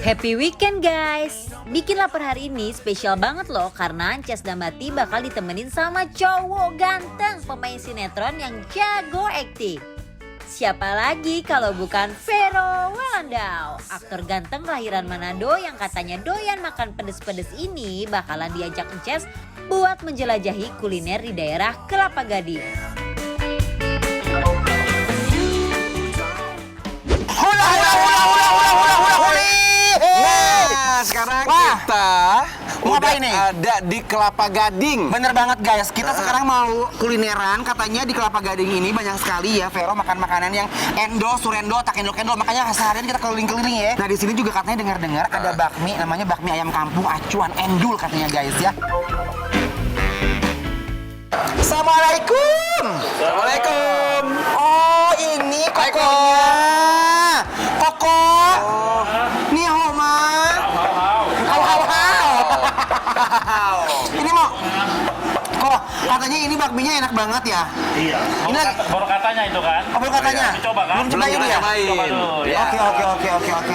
Happy weekend guys! Bikin lapar hari ini spesial banget loh karena Ances dan Bati bakal ditemenin sama cowok ganteng pemain sinetron yang jago akting. Siapa lagi kalau bukan Vero Walandau, aktor ganteng kelahiran Manado yang katanya doyan makan pedes-pedes ini bakalan diajak Ances buat menjelajahi kuliner di daerah Kelapa Gading. Sekarang kita mau apa ini? Ada di Kelapa Gading. Bener banget guys, kita sekarang mau kulineran. Katanya di Kelapa Gading ini banyak sekali ya Vero makan makanan yang endo, surendo, tak endol-endol. Makanya seharian kita keliling-keliling ya. Nah di sini juga katanya dengar-dengar ada bakmi, namanya bakmi ayam kampung acuan endul katanya guys ya. Assalamualaikum. Assalamualaikum. Oh ini kokonya. Koko. Nih Homa. Ini mau kok katanya ini bakminya enak banget ya? Iya. Ini Baru katanya itu kan? Oh, baru katanya? Belum coba kan? Belum cobain ya? Coba dulu. Ya. Oke.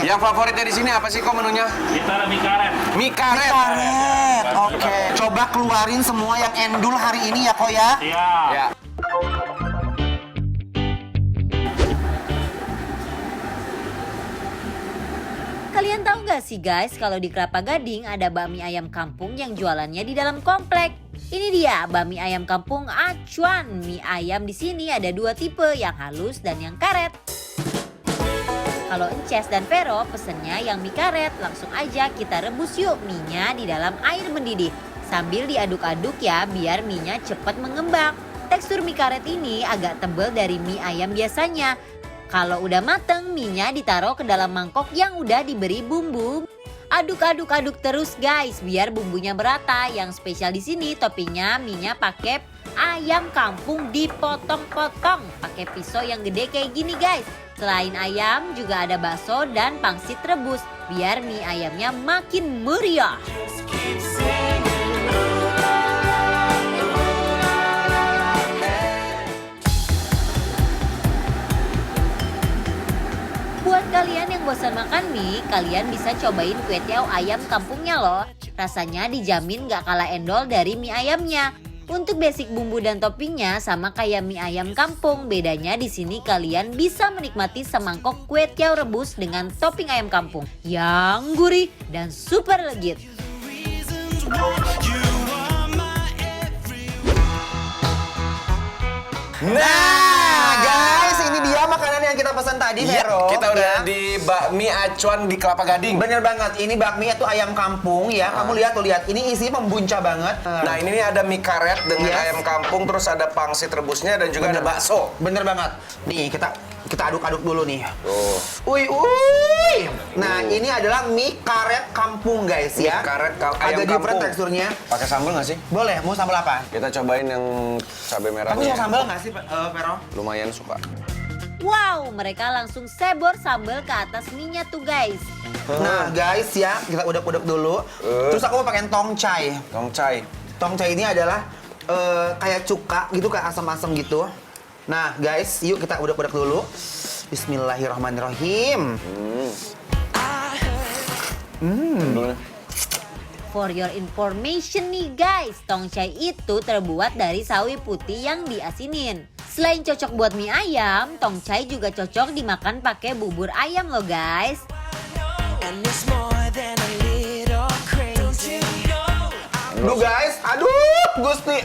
Yang favoritnya di sini apa sih kok menunya? Kita ada mie karet. Mie karet. Karet. Oke. Coba keluarin semua yang endul hari ini ya kok ya? Iya. Ya. Kalian tahu gak sih guys kalau di Kelapa Gading ada bakmi ayam kampung yang jualannya di dalam komplek. Ini dia bakmi ayam kampung acuan. Mie ayam di sini ada dua tipe, yang halus dan yang karet. Kalau Ances dan Vero pesennya yang mie karet, langsung aja kita rebus yuk mie-nya di dalam air mendidih. Sambil diaduk-aduk ya biar mie-nya cepat mengembang. Tekstur mie karet ini agak tebal dari mie ayam biasanya. Kalau udah mateng, mie-nya ditaruh ke dalam mangkok yang udah diberi bumbu. Aduk-aduk terus guys, biar bumbunya merata. Yang spesial di sini toppingnya mie-nya pakai ayam kampung dipotong-potong, pakai pisau yang gede kayak gini guys. Selain ayam juga ada bakso dan pangsit rebus, biar mie ayamnya makin meriah. Buat kalian yang bosan makan mie, kalian bisa cobain kue tiaw ayam kampungnya loh. Rasanya dijamin gak kalah endol dari mie ayamnya. Untuk basic bumbu dan toppingnya sama kayak mie ayam kampung. Bedanya di sini kalian bisa menikmati semangkok kue tiaw rebus dengan topping ayam kampung yang gurih dan super legit. Nah guys, ini dia makanan yang kita pesan tadi Vero. Kita udah ya. di bakmi acuan di Kelapa Gading. Bener banget, ini bakmi itu ayam kampung ya. Kamu lihat tuh, lihat. Ini isi pembuncah banget. Nah ini nih ada mie karet dengan Yes. ayam kampung, terus ada pangsit rebusnya dan juga ada bakso. Bener banget. Nih kita aduk-aduk dulu nih. Tuh. Uy. Nah ini adalah mie karet kampung guys ya. Mie karet ayam Agak different kampung. teksturnya. Pakai sambal nggak sih? Boleh, mau sambal apa? Kita cobain yang cabai merahnya. Kamu suka sambal nggak sih Vero? Lumayan suka. Wow, mereka langsung sebor sambal ke atas mie-nya tuh guys. Nah guys ya, kita udak-udak dulu. Terus aku mau pakai tongcai. Tongcai. Tongcai ini adalah kayak cuka gitu, kayak asam-asam gitu. Nah guys, yuk kita udak-udak dulu. Bismillahirrahmanirrahim. For your information nih guys, tongcai itu terbuat dari sawi putih yang diasinin. Selain cocok buat mie ayam, tongcai juga cocok dimakan pakai bubur ayam loh guys. Duh guys, aduh Gusti.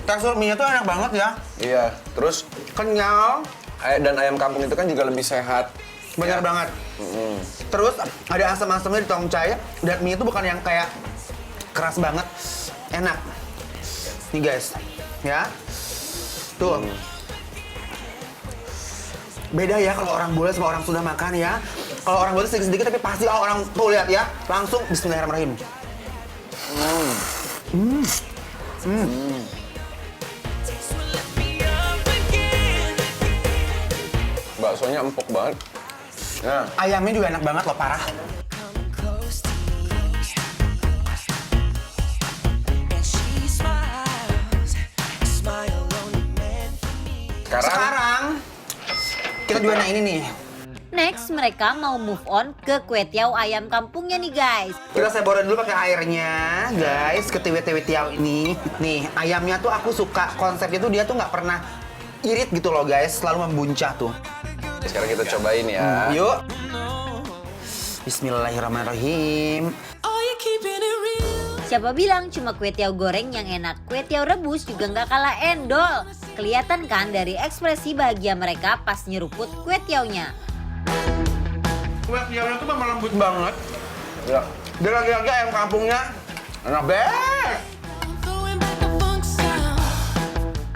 Tekstur mie-nya tuh enak banget ya. Iya. Terus Kenyal. dan ayam kampung itu kan juga lebih sehat. Bener banget. Terus ada asam-asamnya di tongcai. Dan mie itu bukan yang kayak keras banget. Enak. Nih guys, ya. Tuh. Beda ya kalau orang bule sama orang Sunda makan ya. Kalau orang bule sedikit-sedikit tapi pasti kalau orang tuh lihat ya, langsung bismillahirrahmanirrahim. Baksonya empuk banget. Nah, Ayamnya juga enak banget loh, parah. sekarang Sekarang kita juga ini nih. Next, mereka mau move on ke kue tiaw ayam kampungnya nih guys. Kita seborin dulu pakai airnya, guys, ke tiwi-tiwi tiaw ini. Nih, ayamnya tuh aku suka konsepnya tuh dia tuh nggak pernah irit gitu loh, guys. Selalu membuncah tuh. Sekarang kita cobain ya. Yuk. Bismillahirrahmanirrahim. Siapa bilang cuma kue tiaw goreng yang enak? Kue tiaw rebus juga nggak kalah endol. Kelihatan kan dari ekspresi bahagia mereka pas nyeruput kue tiawnya. Kue tiawnya tuh memang lembut banget. Ya. Dan lagi-lagi ayam kampungnya Enak. best.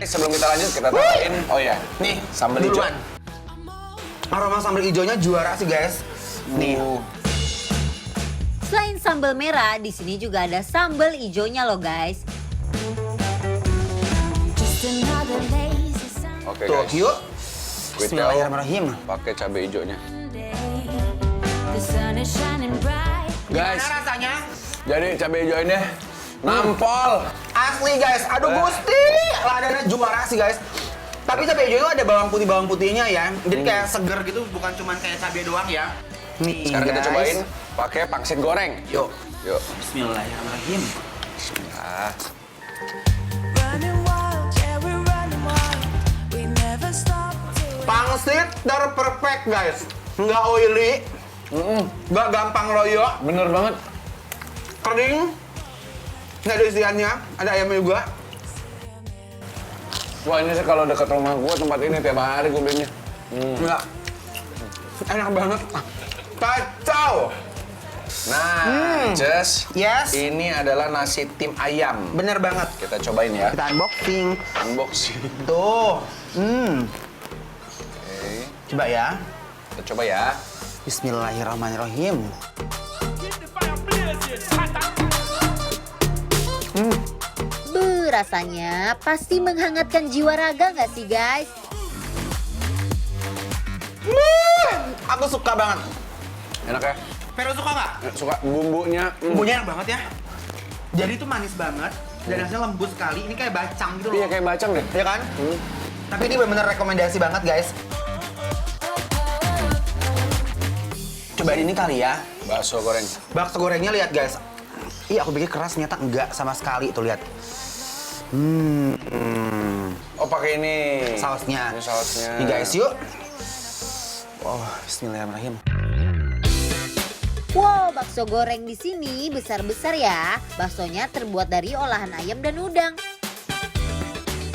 Sebelum kita lanjut, kita tambahin. Oh ya, nih sambal hijau. Duluan. Aroma sambal hijaunya juara sih, guys. Nih. Selain sambal merah, di sini juga ada sambal hijaunya loh guys. Oke Tuh, guys. yuk. Kue tiaw Bismillahirrahmanirrahim. pakai cabai hijaunya. Gimana Guys, rasanya? jadi cabai hijau ini nampol. Asli, guys. Aduh, Gusti. Ladanya juara sih, guys. Tapi cabai hijau itu ada bawang putihnya ya. Jadi kayak seger gitu, bukan cuma kayak cabai doang ya. Nih, Sekarang kita guys. cobain pakai pangsit goreng. Yuk. Yuk. Bismillahirrahmanirrahim. Bismillah. Pangsit terperfect, guys. Nggak oily, nggak gampang loyo, Bener banget. kering. Nggak ada isiannya, ada ayamnya juga. Wah, ini sih kalau dekat rumah gua tempat ini tiap hari gua belinya. Nggak. Enak banget. Kacau. Nah, Jess. Yes. Ini adalah nasi tim ayam. Bener banget. Kita cobain ya. Kita unboxing. Unboxing. Tuh. Oke. Coba ya. Kita coba ya. Bismillahirrahmanirrahim. Rasanya pasti menghangatkan jiwa raga nggak sih guys? Aku suka banget. Enak ya? Vero suka nggak? Suka bumbunya. Bumbunya enak banget ya. Jadi itu manis banget. Dan rasanya lembut sekali. Ini kayak bacang gitu loh. Iya, kayak bacang deh. Iya kan? Tapi ini benar-benar rekomendasi banget, guys. Cobain ini kali ya. Bakso goreng. Bakso gorengnya lihat, guys. Iya, aku pikir keras, ternyata enggak sama sekali. Tuh lihat. Oh, pakai ini. Sausnya. Ini sausnya. Nih guys, yuk. Oh, bismillahirrahmanirrahim. Wow, bakso goreng di sini besar-besar ya. Baksonya terbuat dari olahan ayam dan udang.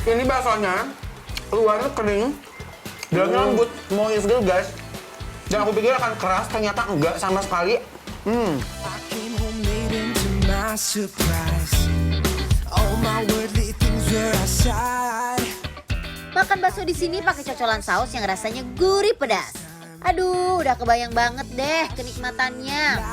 Ini baksonya luarnya kering, dalamnya lembut, moist gitu guys. Dan aku pikir akan keras, ternyata enggak sama sekali. Came home late into my surprise. All my worldly things were outside. Makan bakso di sini pakai cocolan saus yang rasanya gurih pedas. Aduh, udah kebayang banget deh kenikmatannya.